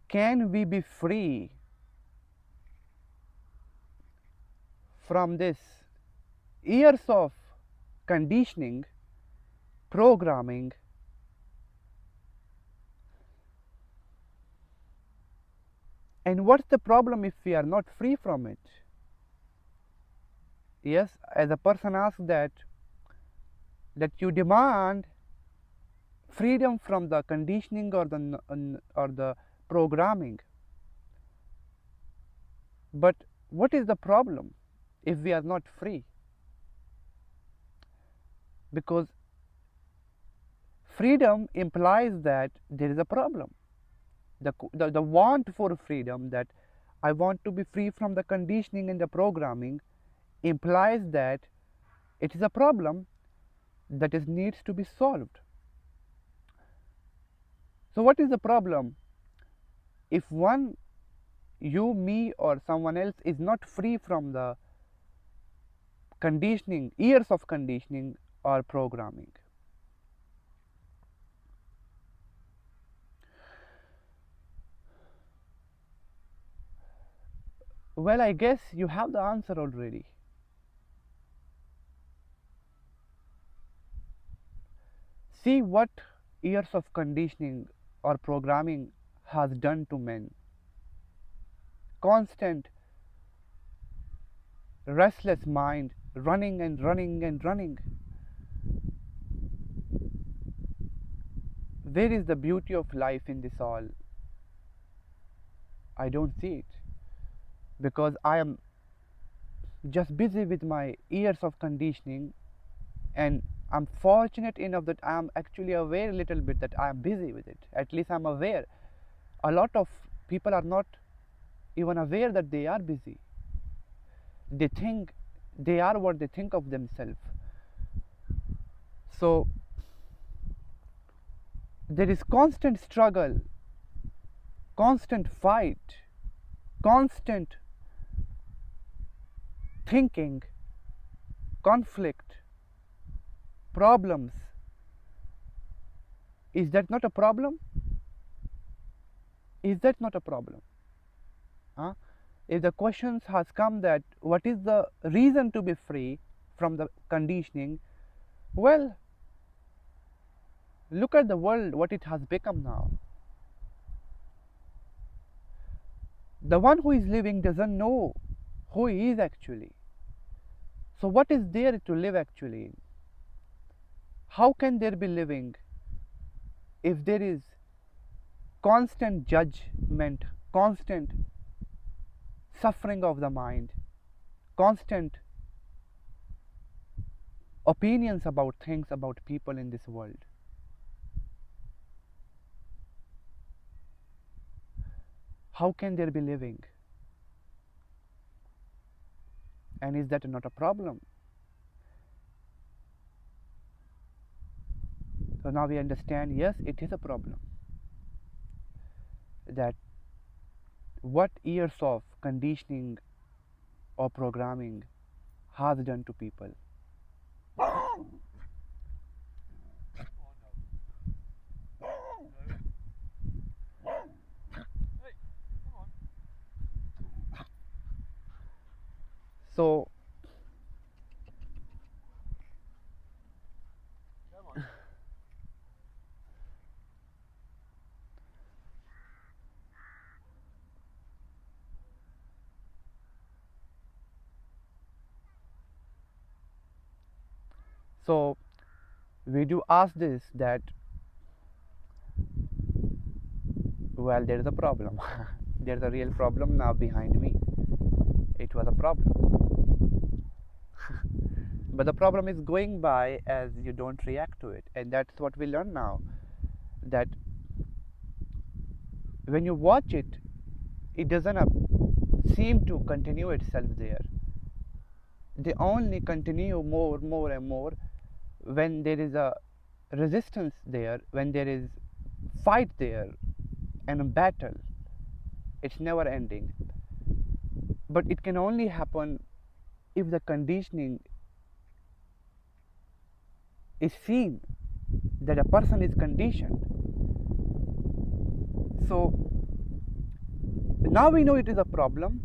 can we be free from this years of conditioning, programming, and what's the problem if we are not free from it? Yes, as a person asks that you demand freedom from the conditioning or the programming, but what is the problem if we are not free? Because freedom implies that there is a problem. The want for freedom, that I want to be free from the conditioning and the programming, implies that it is a problem that needs to be solved. So what is the problem? If one, you, me, or someone else is not free from the conditioning, years of conditioning or programming. Well, I guess you have the answer already. See what years of conditioning or programming has done to men. Constant, restless mind, running and running and running. Where is the beauty of life in this all? I don't see it, because I am just busy with my years of conditioning, and I'm fortunate enough that I'm actually aware a little bit that I'm busy with it. At least I'm aware. A lot of people are not even aware that they are busy. They think they are what they think of themselves. So there is constant struggle, constant fight, constant thinking, conflict, problems. Is that not a problem? Is that not a problem? Huh? If the questions has come that what is the reason to be free from the conditioning, well, look at the world, what it has become now. The one who is living doesn't know who he is actually. So what is there to live actually? How can there be living if there is constant judgment, constant suffering of the mind, constant opinions about things, about people in this world? How can there be living? And is that not a problem? So now we understand, yes, it is a problem. That what years of conditioning or programming has done to people. So so we do ask this, that well, there is a problem. There's a real problem now behind me. It was a problem. But the problem is going by as you don't react to it. And that's what we learn now, that when you watch it, it doesn't seem to continue itself there. They only continue more and more when there is a resistance there, when there is fight there and a battle. It's never ending. But it can only happen if the conditioning is seen, that a person is conditioned. So Now we know it is a problem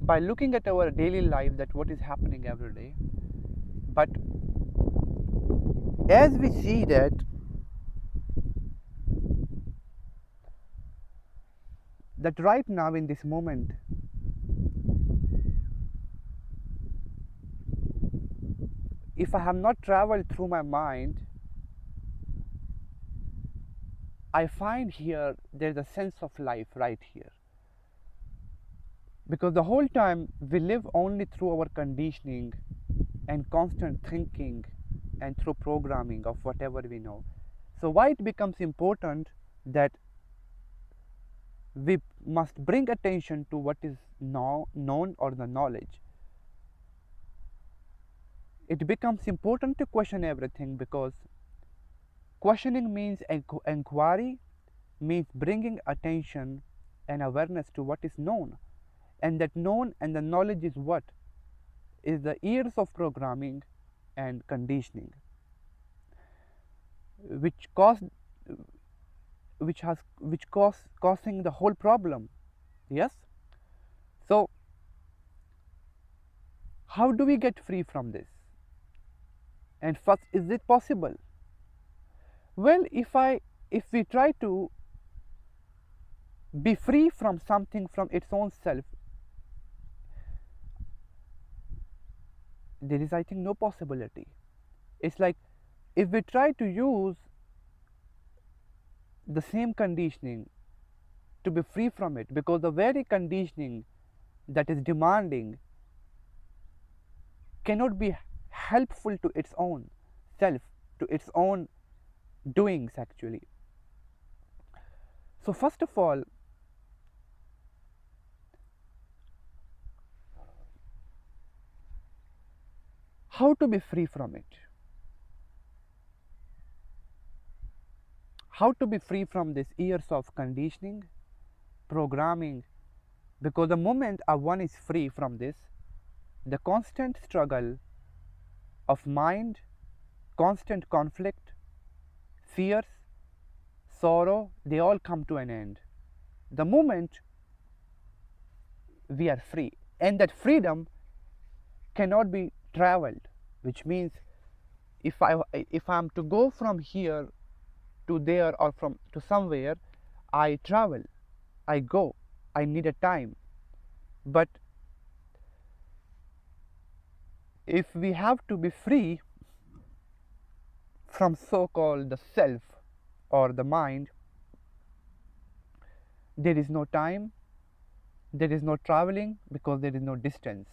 by looking at our daily life, that what is happening every day. But as we see that right now in this moment, if I have not traveled through my mind, I find here there's a sense of life right here. Because the whole time we live only through our conditioning and constant thinking and through programming of whatever we know. So why it becomes important that we must bring attention to what is known or the knowledge. It becomes important to question everything, because questioning means inquiry, means bringing attention and awareness to what is known. And that known and the knowledge is what? Is the years of programming and conditioning, which causing the whole problem. Yes. So how do we get free from this? And first, is it possible? Well, if we try to be free from something from its own self, there is, I think, no possibility. It's like if we try to use the same conditioning to be free from it, because the very conditioning that is demanding cannot be helpful to its own self, to its own doings actually. So first of all, how to be free from it? How to be free from these years of conditioning, programming? Because the moment one is free from this, the constant struggle of mind, constant conflict, fears, sorrow, they all come to an end. The moment we are free, and that freedom cannot be traveled, which means if I'm to go from here to there or from to somewhere, I travel, I go, I need a time. But if we have to be free from so-called the self or the mind, there is no time, there is no traveling, because there is no distance.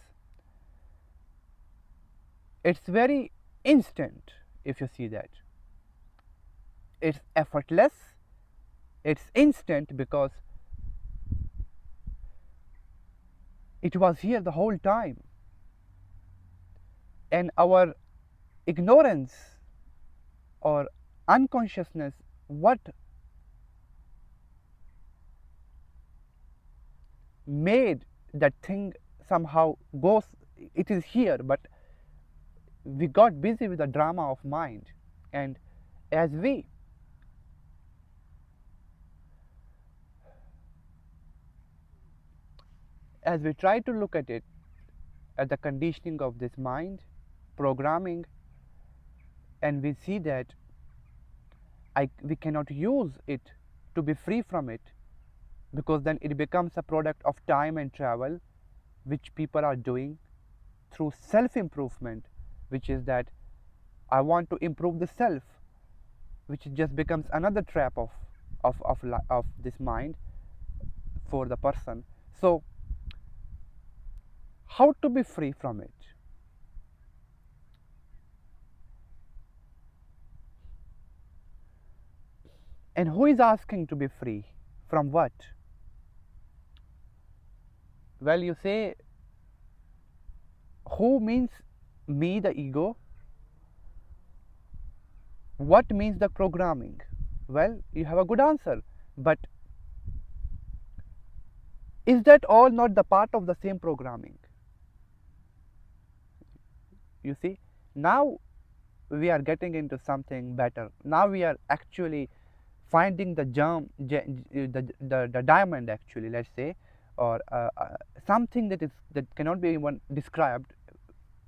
It's very instant. If you see that, it's effortless, it's instant, because it was here the whole time. And our ignorance or unconsciousness, what made that thing somehow goes, it is here, but we got busy with the drama of mind. And as we try to look at it, at the conditioning of this mind, programming, and we see that we cannot use it to be free from it, because then it becomes a product of time and travel, which people are doing through self-improvement, which is that I want to improve the self, which just becomes another trap of this mind for the person. So how to be free from it? And who is asking to be free from what? Well, you say, who means me, the ego? What means the programming? Well, you have a good answer, but is that all not the part of the same programming? You see, now we are getting into something better. Now we are actually finding the the diamond, actually, let's say, or something that cannot be even described.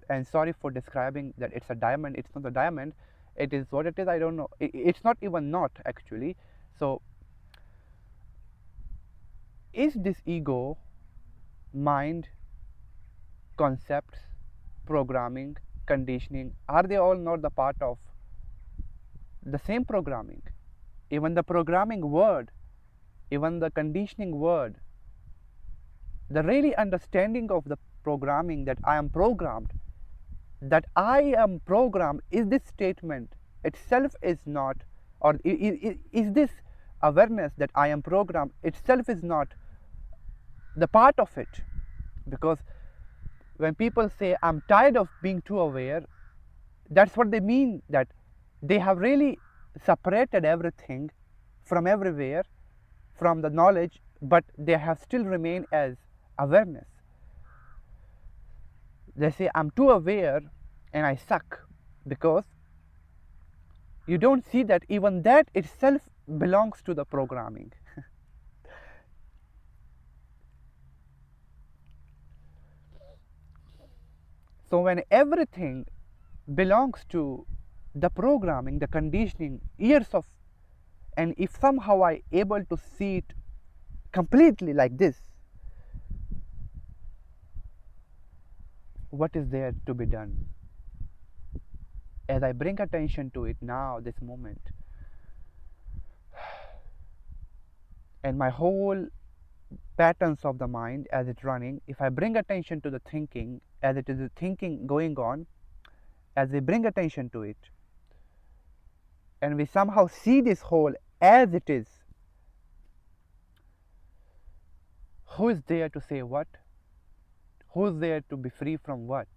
And sorry for describing that it's a diamond. It's not a diamond. It is what it is. I don't know. It's not even not, actually. So is this ego, mind, concepts, programming, conditioning, are they all not the part of the same programming? Even the programming word, even the conditioning word, the really understanding of the programming, that I am programmed, that I am programmed, is this statement itself is not, or is this awareness that I am programmed itself is not the part of it? Because when people say I'm tired of being too aware, that's what they mean, that they have really separated everything from everywhere, from the knowledge, but they have still remained as awareness. They say I'm too aware and I suck, because you don't see that even that itself belongs to the programming. So when everything belongs to the programming, the conditioning, years of, and if somehow I able to see it completely like this, what is there to be done? As I bring attention to it now, this moment, and my whole patterns of the mind as it's running, if I bring attention to the thinking, as it is the thinking going on, as we bring attention to it, and we somehow see this whole as it is, who is there to say what? Who is there to be free from what?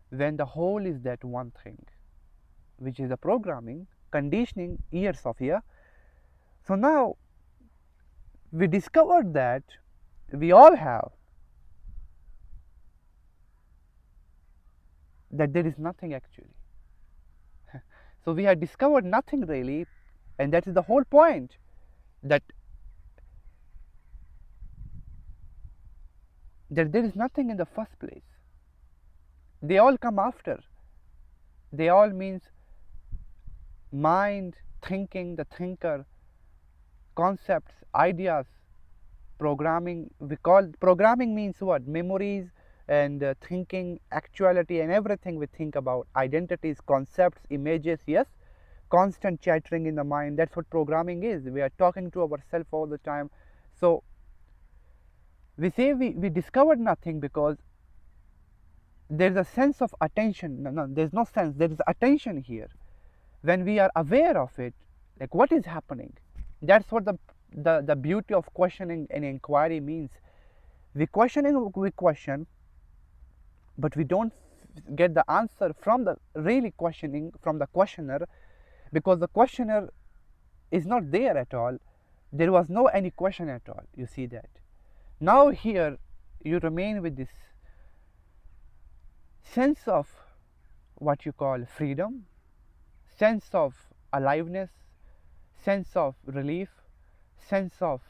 When the whole is that one thing, which is the programming, conditioning, years of here. So now we discovered that we all have, that there is nothing actually. So we have discovered nothing really, and that is the whole point, that there is nothing in the first place. They all come after. They all means mind, thinking, the thinker, concepts, ideas, programming. We call programming means what? Memories and thinking, actuality, and everything we think about, identities, concepts, images. Yes, constant chattering in the mind. That's what programming is. We are talking to ourselves all the time. So we say we discovered nothing because there is a sense of attention. No, there's no sense. There is attention here. When we are aware of it, like what is happening, that's what the beauty of questioning and inquiry means. We question, but we don't get the answer from the really questioning, from the questioner, because the questioner is not there at all. There was no any question at all. You see that. Now here you remain with this sense of what you call freedom, sense of aliveness, sense of relief, sense of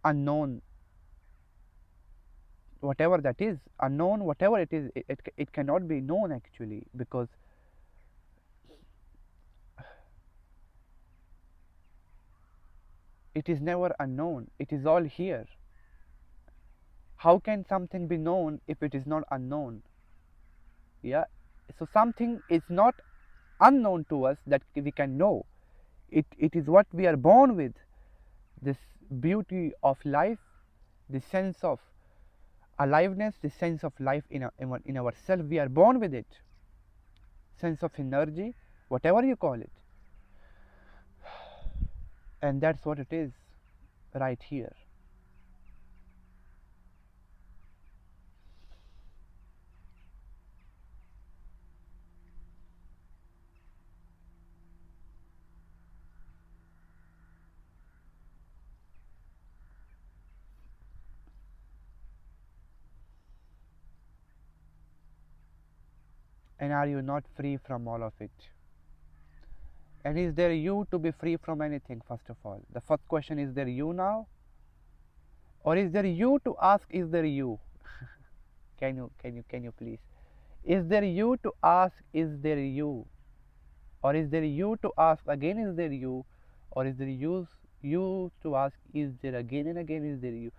unknown, whatever that is, unknown, whatever it is, it cannot be known actually, because it is never unknown. It is all here. How can something be known if it is not unknown? Yeah, so something is not unknown to us that we can know. It is what we are born with, this beauty of life, the sense of aliveness, the sense of life in ourselves. We are born with it, sense of energy, whatever you call it, and that's what it is right here. And are you not free from all of it? And is there you to be free from anything, first of all? The first question, is there you now? Or is there you to ask, is there you? Can you please? Is there you to ask, is there you? Or is there you to ask again, is there you? Or is there you to ask, is there again and again, is there you?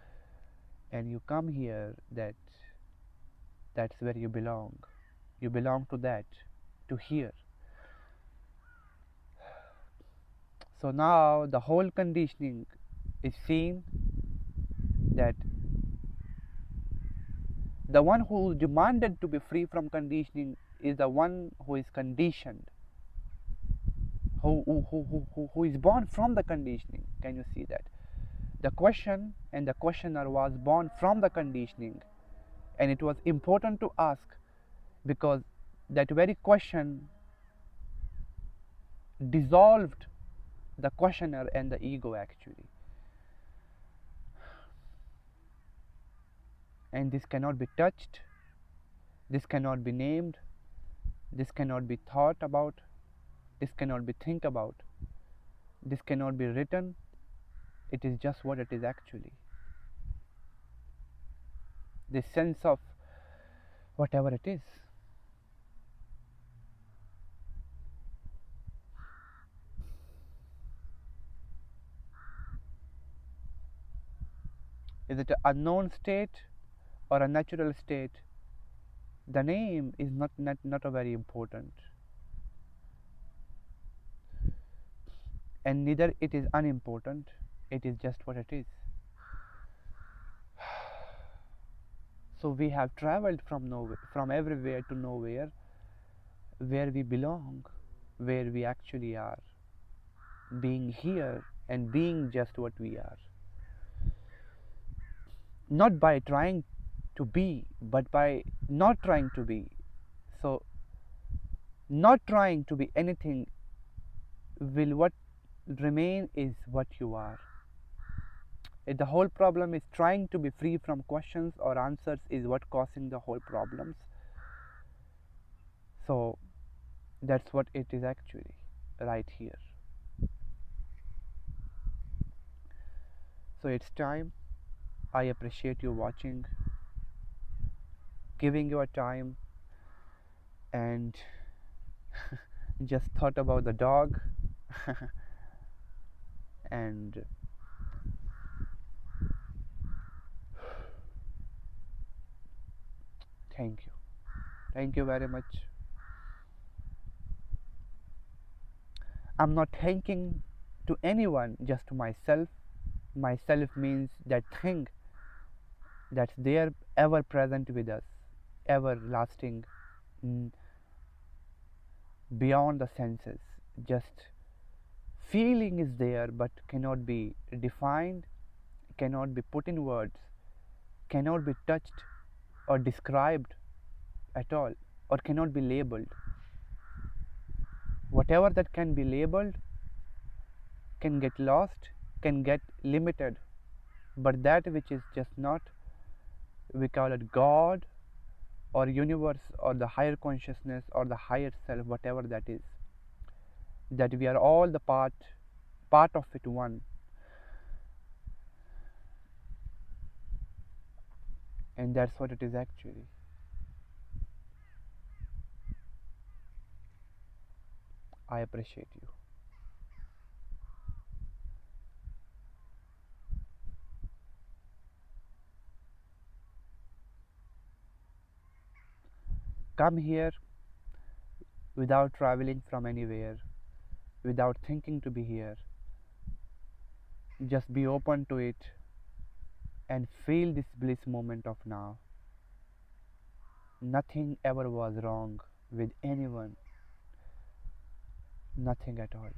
And you come here, that's where you belong. You belong to that, to here. So now the whole conditioning is seen that the one who demanded to be free from conditioning is the one who is conditioned, who is born from the conditioning. Can you see that? The question and the questioner was born from the conditioning, and it was important to ask because that very question dissolved the questioner and the ego actually. And this cannot be touched, this cannot be named, this cannot be thought about, this cannot be think about, this cannot be written. It is just what it is actually. This sense of whatever it is. Is it an unknown state or a natural state? The name is not a very important, and neither it is unimportant. It is just what it is. So we have traveled from nowhere, from everywhere to nowhere, where we belong, where we actually are, being here and being just what we are. Not by trying to be, but by not trying to be. So, not trying to be anything will what remain is what you are. If the whole problem is trying to be free from questions or answers is what causing the whole problems. So, that's what it is actually, right here. So, it's time. I appreciate you watching, giving your time, and just thought about the dog and thank you very much. I'm not thanking to anyone, just to myself. Myself means that thing that's there, ever present with us, everlasting, beyond the senses. Just feeling is there but cannot be defined, cannot be put in words, cannot be touched or described at all, or cannot be labeled. Whatever that can be labeled can get lost, can get limited, but that which is just not, we call it God or universe or the higher consciousness or the higher self, whatever that is, that we are all the part of it, one. And that's what it is actually. I appreciate you. Come here without traveling from anywhere, without thinking to be here. Just be open to it and feel this bliss moment of now. Nothing ever was wrong with anyone, nothing at all.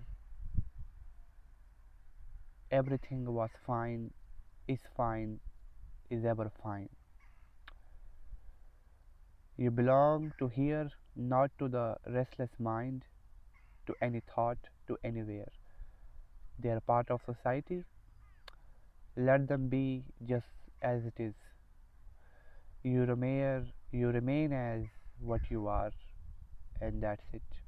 Everything was fine, is ever fine. You belong to here, not to the restless mind, to any thought, to anywhere. They are part of society. Let them be just as it is. You remain as what you are. and that's it.